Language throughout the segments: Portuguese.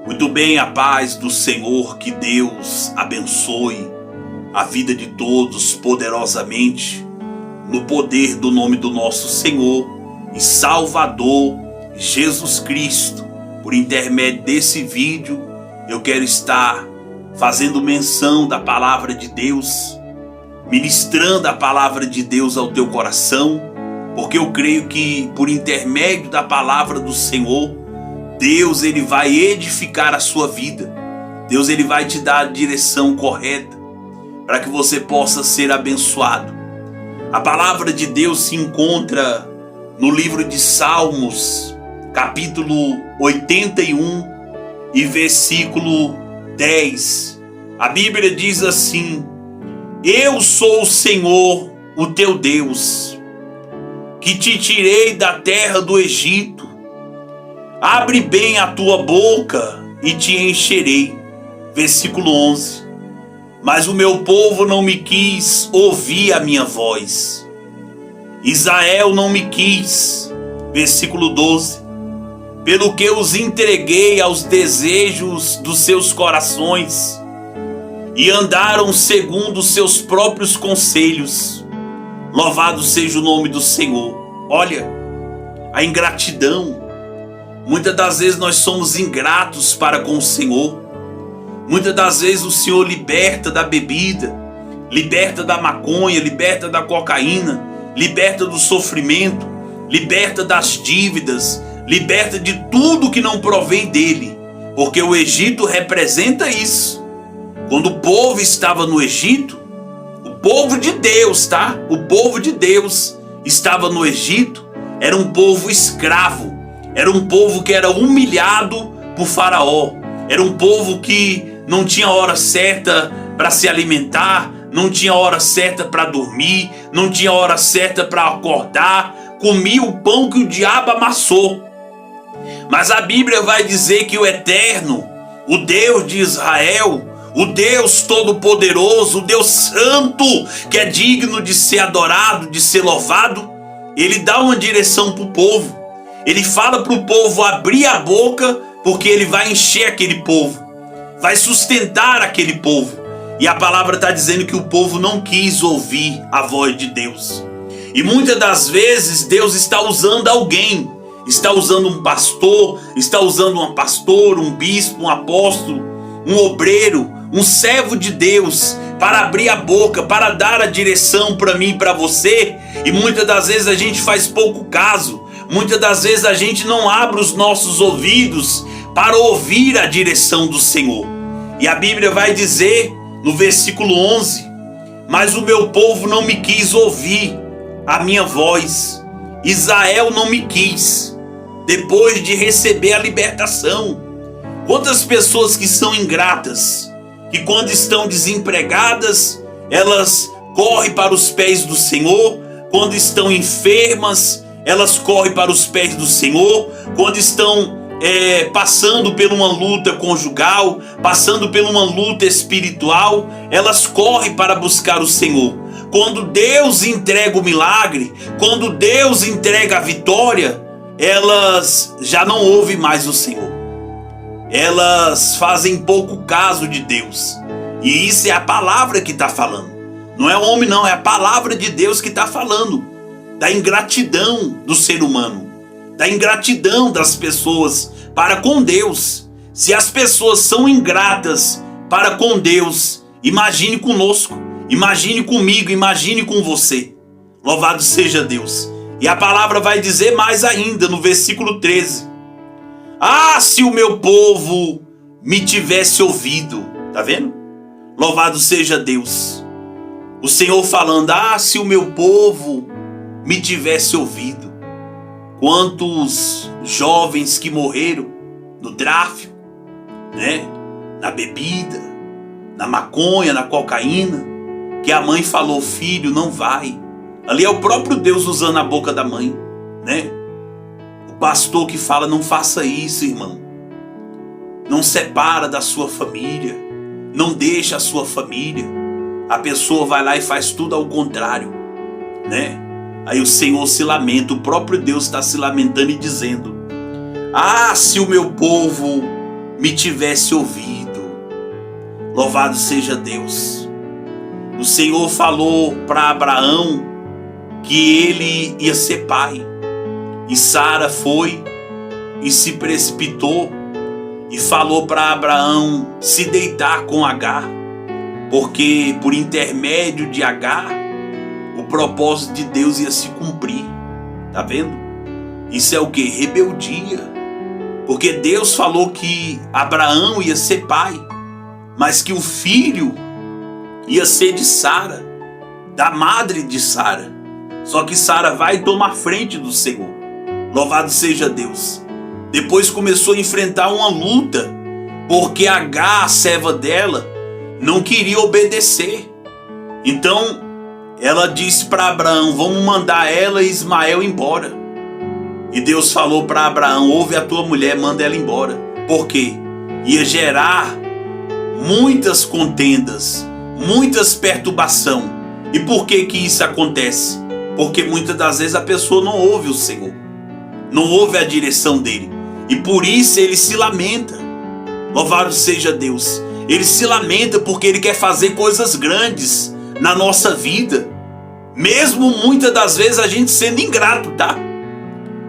Muito bem, a paz do Senhor, que Deus abençoe a vida de todos poderosamente, no poder do nome do nosso Senhor e Salvador Jesus Cristo. Por intermédio desse vídeo, eu quero estar fazendo menção da palavra de Deus, ministrando a palavra de Deus ao teu coração, porque eu creio que por intermédio da palavra do Senhor, Deus ele vai edificar a sua vida. Deus ele vai te dar a direção correta para que você possa ser abençoado. A palavra de Deus se encontra no livro de Salmos, capítulo 81 e versículo 10. A Bíblia diz assim: Eu sou o Senhor, o teu Deus, que te tirei da terra do Egito. Abre bem a tua boca e te encherei. Versículo 11. Mas o meu povo não me quis ouvir a minha voz. Israel não me quis. Versículo 12. Pelo que os entreguei aos desejos dos seus corações e andaram segundo os seus próprios conselhos. Louvado seja o nome do Senhor. Olha, a ingratidão. Muitas das vezes nós somos ingratos para com o Senhor. Muitas das vezes o Senhor liberta da bebida, liberta da maconha, liberta da cocaína, liberta do sofrimento, liberta das dívidas, liberta de tudo que não provém dele, porque o Egito representa isso. Quando o povo estava no Egito, o povo de Deus, tá? O povo de Deus estava no Egito, era um povo escravo. Era um povo que era humilhado por Faraó. Era um povo que não tinha hora certa para se alimentar, não tinha hora certa para dormir, não tinha hora certa para acordar, comia o pão que o diabo amassou. Mas a Bíblia vai dizer que o Eterno, o Deus de Israel, o Deus Todo-Poderoso, o Deus Santo, que é digno de ser adorado, de ser louvado, ele dá uma direção para o povo. Ele fala para o povo abrir a boca, porque ele vai encher aquele povo, vai sustentar aquele povo. E a palavra está dizendo que o povo não quis ouvir a voz de Deus. E muitas das vezes Deus está usando alguém, está usando um pastor, está usando uma pastora, um bispo, um apóstolo, um obreiro, um servo de Deus, para abrir a boca, para dar a direção para mim e para você. E muitas das vezes a gente faz pouco caso. Muitas das vezes a gente não abre os nossos ouvidos para ouvir a direção do Senhor. E a Bíblia vai dizer no versículo 11: Mas o meu povo não me quis ouvir a minha voz. Israel não me quis, depois de receber a libertação. Quantas pessoas que são ingratas, que quando estão desempregadas, elas correm para os pés do Senhor, quando estão enfermas, elas correm para os pés do Senhor, quando estão passando por uma luta conjugal, passando por uma luta espiritual, elas correm para buscar o Senhor. Quando Deus entrega o milagre, quando Deus entrega a vitória, elas já não ouvem mais o Senhor. Elas fazem pouco caso de Deus. E isso é a palavra que está falando. Não é o homem não, é a palavra de Deus que está falando. Da ingratidão do ser humano, da ingratidão das pessoas para com Deus. Se as pessoas são ingratas para com Deus, imagine conosco, imagine comigo, imagine com você. Louvado seja Deus. E a palavra vai dizer mais ainda no versículo 13: Ah, se o meu povo me tivesse ouvido. Tá vendo? Louvado seja Deus. O Senhor falando: Ah, se o meu povo me tivesse ouvido. Quantos jovens que morreram no tráfico, né? Na bebida, na maconha, na cocaína, que a mãe falou: filho, não vai. Ali é o próprio Deus usando a boca da mãe, né? O pastor que fala: não faça isso, irmão. Não separa da sua família, não deixa a sua família. A pessoa vai lá e faz tudo ao contrário, né? Aí o Senhor se lamenta, o próprio Deus está se lamentando e dizendo: Ah, se o meu povo me tivesse ouvido. Louvado seja Deus. O Senhor falou para Abraão que ele ia ser pai. E Sara foi e se precipitou e falou para Abraão se deitar com Agar, porque por intermédio de Agar o propósito de Deus ia se cumprir. Tá vendo? Isso é o que? Rebeldia. Porque Deus falou que Abraão ia ser pai, mas que o filho ia ser de Sara, da madre de Sara. Só que Sara vai tomar frente do Senhor. Louvado seja Deus. Depois começou a enfrentar uma luta, porque Agar, a serva dela, não queria obedecer. Então ela disse para Abraão: vamos mandar ela e Ismael embora. E Deus falou para Abraão: ouve a tua mulher, manda ela embora. Por quê? Ia gerar muitas contendas, muitas perturbações. E por que que isso acontece? Porque muitas das vezes a pessoa não ouve o Senhor, não ouve a direção dele, e por isso ele se lamenta. Louvado seja Deus. Ele se lamenta porque ele quer fazer coisas grandes na nossa vida, mesmo muitas das vezes a gente sendo ingrato, tá?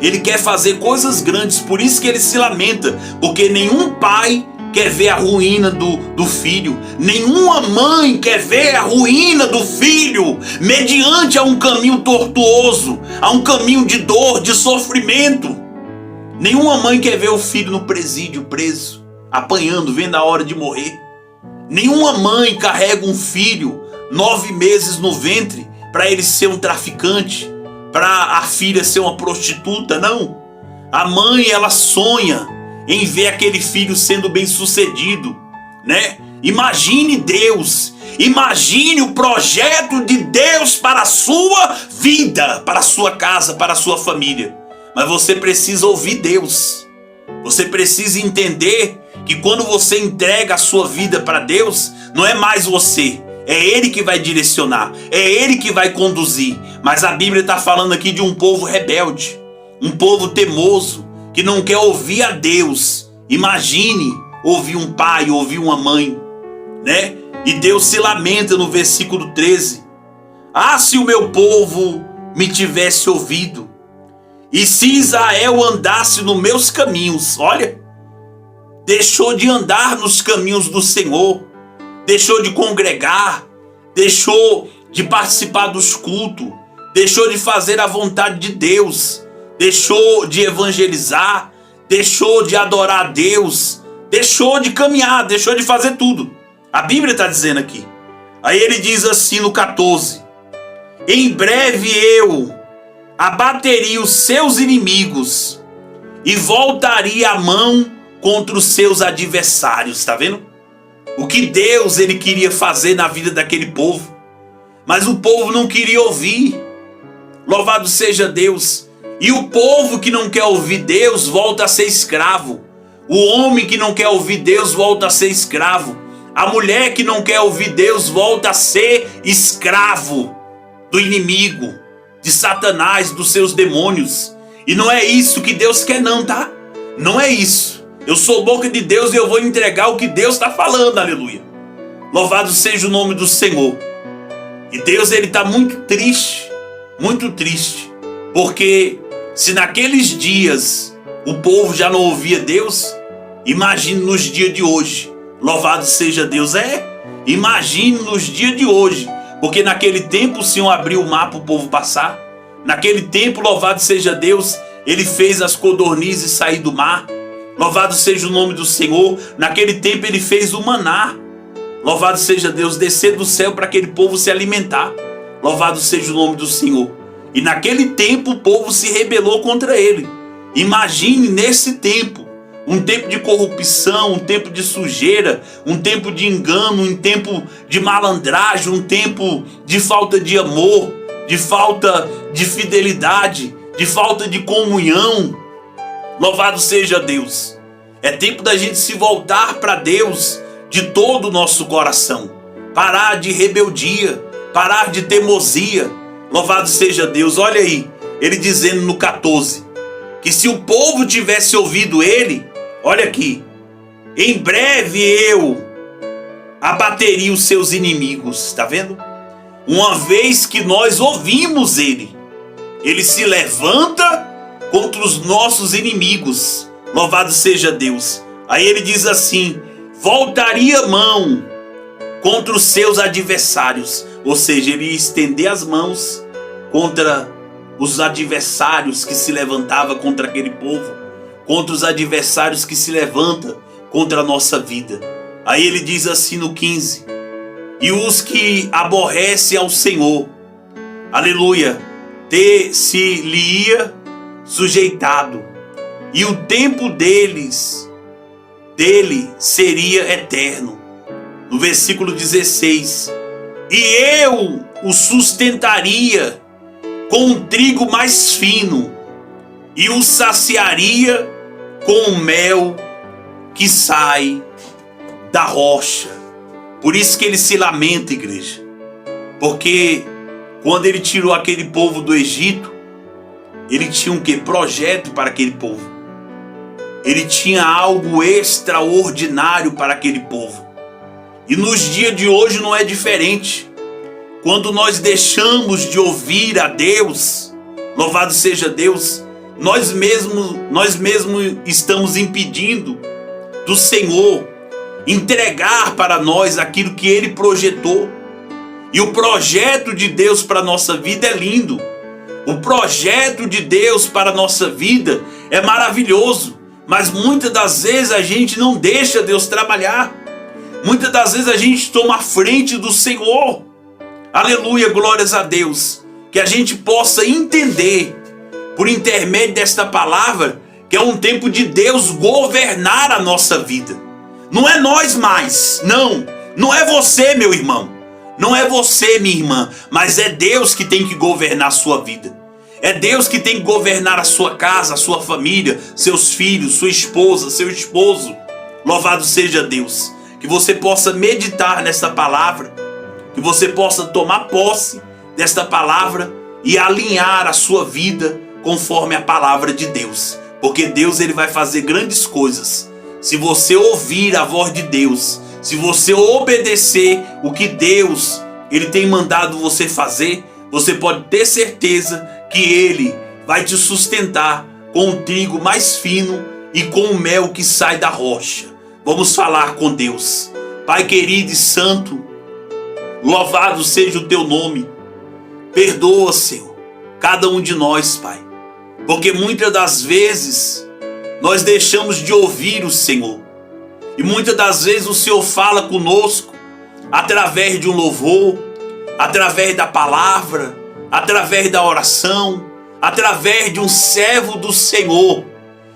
Ele quer fazer coisas grandes, por isso que ele se lamenta, porque nenhum pai quer ver a ruína do filho, nenhuma mãe quer ver a ruína do filho mediante a um caminho tortuoso, a um caminho de dor, de sofrimento. Nenhuma mãe quer ver o filho no presídio, preso, apanhando, vendo a hora de morrer. Nenhuma mãe carrega um filho 9 meses no ventre para ele ser um traficante, para a filha ser uma prostituta. Não. A mãe, ela sonha em ver aquele filho sendo bem sucedido, né? Imagine Deus, imagine o projeto de Deus para a sua vida, para a sua casa, para a sua família. Mas você precisa ouvir Deus. Você precisa entender que quando você entrega a sua vida para Deus, não é mais você, é Ele que vai direcionar, é Ele que vai conduzir. Mas a Bíblia está falando aqui de um povo rebelde, um povo teimoso, que não quer ouvir a Deus. Imagine ouvir um pai, ouvir uma mãe, né? E Deus se lamenta no versículo 13. Ah, se o meu povo me tivesse ouvido, e se Israel andasse nos meus caminhos. Olha, deixou de andar nos caminhos do Senhor, deixou de congregar, deixou de participar dos cultos, deixou de fazer a vontade de Deus, deixou de evangelizar, deixou de adorar a Deus, deixou de caminhar, deixou de fazer tudo. A Bíblia está dizendo aqui. Aí ele diz assim no 14: em breve eu abateria os seus inimigos e voltaria a mão contra os seus adversários. Está vendo? O que Deus ele queria fazer na vida daquele povo, mas o povo não queria ouvir. Louvado seja Deus. E o povo que não quer ouvir Deus volta a ser escravo. O homem que não quer ouvir Deus volta a ser escravo. A mulher que não quer ouvir Deus volta a ser escravo do inimigo, de Satanás, dos seus demônios. E não é isso que Deus quer não, tá? Não é isso. Eu sou boca de Deus e eu vou entregar o que Deus está falando, aleluia. Louvado seja o nome do Senhor. E Deus, ele está muito triste, porque se naqueles dias o povo já não ouvia Deus, imagine nos dias de hoje. Louvado seja Deus. Imagine nos dias de hoje, porque naquele tempo o Senhor abriu o mar para o povo passar. Naquele tempo, louvado seja Deus, ele fez as codornizes sair do mar. Louvado seja o nome do Senhor. Naquele tempo ele fez o maná. Louvado seja Deus, descer do céu para aquele povo se alimentar. Louvado seja o nome do Senhor. E naquele tempo o povo se rebelou contra ele. Imagine nesse tempo, um tempo de corrupção, um tempo de sujeira, um tempo de engano, um tempo de malandragem, um tempo de falta de amor, de falta de fidelidade, de falta de comunhão. Louvado seja Deus. É tempo da gente se voltar para Deus de todo o nosso coração. Parar de rebeldia, parar de teimosia. Louvado seja Deus. Olha aí, ele dizendo no 14, que se o povo tivesse ouvido ele, olha aqui, em breve eu abateria os seus inimigos. Está vendo? Uma vez que nós ouvimos ele se levanta contra os nossos inimigos. Louvado seja Deus. Aí ele diz assim: voltaria a mão contra os seus adversários. Ou seja, ele ia estender as mãos contra os adversários que se levantavam contra aquele povo, contra os adversários que se levantam contra a nossa vida. Aí ele diz assim no 15: e os que aborrecem ao Senhor, aleluia, ter-se-lhe-ia sujeitado, e o tempo dele seria eterno. No versículo 16: e eu o sustentaria com um trigo mais fino, e o saciaria com o mel que sai da rocha. Por isso que ele se lamenta, igreja, porque quando ele tirou aquele povo do Egito, ele tinha um quê? Projeto para aquele povo. Ele tinha algo extraordinário para aquele povo. E nos dias de hoje não é diferente. Quando nós deixamos de ouvir a Deus, louvado seja Deus, nós mesmos estamos impedindo do Senhor entregar para nós aquilo que Ele projetou. E o projeto de Deus para a nossa vida é lindo. O projeto de Deus para a nossa vida é maravilhoso. Mas muitas das vezes a gente não deixa Deus trabalhar. Muitas das vezes a gente toma a frente do Senhor. Aleluia, glórias a Deus. Que a gente possa entender, por intermédio desta palavra, que é um tempo de Deus governar a nossa vida. Não é nós mais, não é você, meu irmão, não é você, minha irmã, mas é Deus que tem que governar a sua vida. É Deus que tem que governar a sua casa, a sua família, seus filhos, sua esposa, seu esposo. Louvado seja Deus. Que você possa meditar nesta palavra, que você possa tomar posse desta palavra e alinhar a sua vida conforme a palavra de Deus. Porque Deus, ele vai fazer grandes coisas se você ouvir a voz de Deus, se você obedecer o que Deus ele tem mandado você fazer. Você pode ter certeza que Ele vai te sustentar com o trigo mais fino e com o mel que sai da rocha. Vamos falar com Deus. Pai querido e santo, louvado seja o teu nome. Perdoa, Senhor, cada um de nós, Pai, porque muitas das vezes nós deixamos de ouvir o Senhor. E muitas das vezes o Senhor fala conosco através de um louvor, através da palavra, através da oração, através de um servo do Senhor.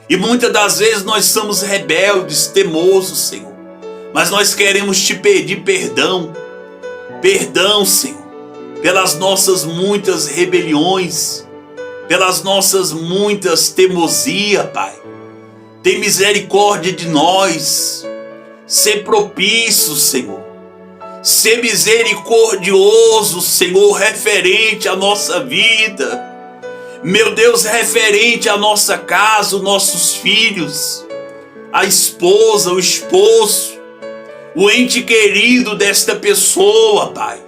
E muitas das vezes nós somos rebeldes, teimosos, Senhor. Mas nós queremos te pedir perdão. Perdão, Senhor, pelas nossas muitas rebeliões, pelas nossas muitas teimosias, Pai. Tem misericórdia de nós. Ser propício, Senhor. Ser misericordioso, Senhor, referente à nossa vida. Meu Deus, referente à nossa casa, os nossos filhos, a esposa, o esposo, o ente querido desta pessoa, Pai.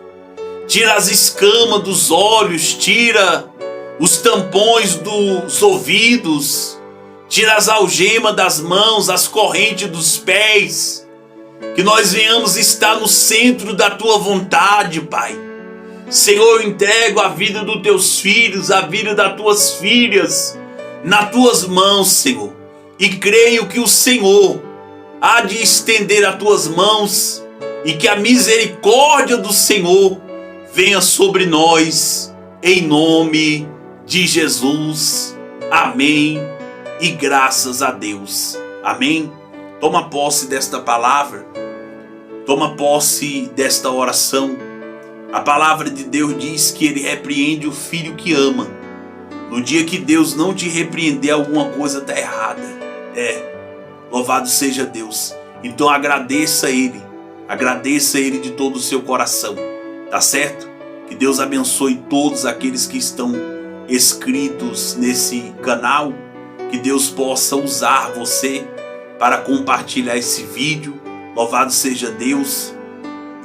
Tira as escamas dos olhos, tira os tampões dos ouvidos, tira as algemas das mãos, as correntes dos pés. Que nós venhamos estar no centro da Tua vontade, Pai. Senhor, eu entrego a vida dos Teus filhos, a vida das Tuas filhas, nas Tuas mãos, Senhor. E creio que o Senhor há de estender as Tuas mãos e que a misericórdia do Senhor venha sobre nós, em nome de Jesus. Amém. E graças a Deus. Amém. Toma posse desta palavra. Toma posse desta oração. A palavra de Deus diz que Ele repreende o filho que ama. No dia que Deus não te repreender, alguma coisa está errada. Louvado seja Deus. Então agradeça a Ele de todo o seu coração. Tá certo? Que Deus abençoe todos aqueles que estão inscritos nesse canal. Que Deus possa usar você para compartilhar esse vídeo. Louvado seja Deus.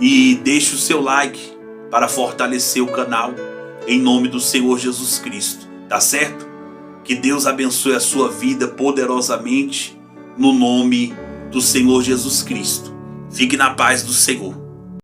E deixe o seu like para fortalecer o canal, em nome do Senhor Jesus Cristo. Tá certo? Que Deus abençoe a sua vida poderosamente, no nome do Senhor Jesus Cristo. Fique na paz do Senhor.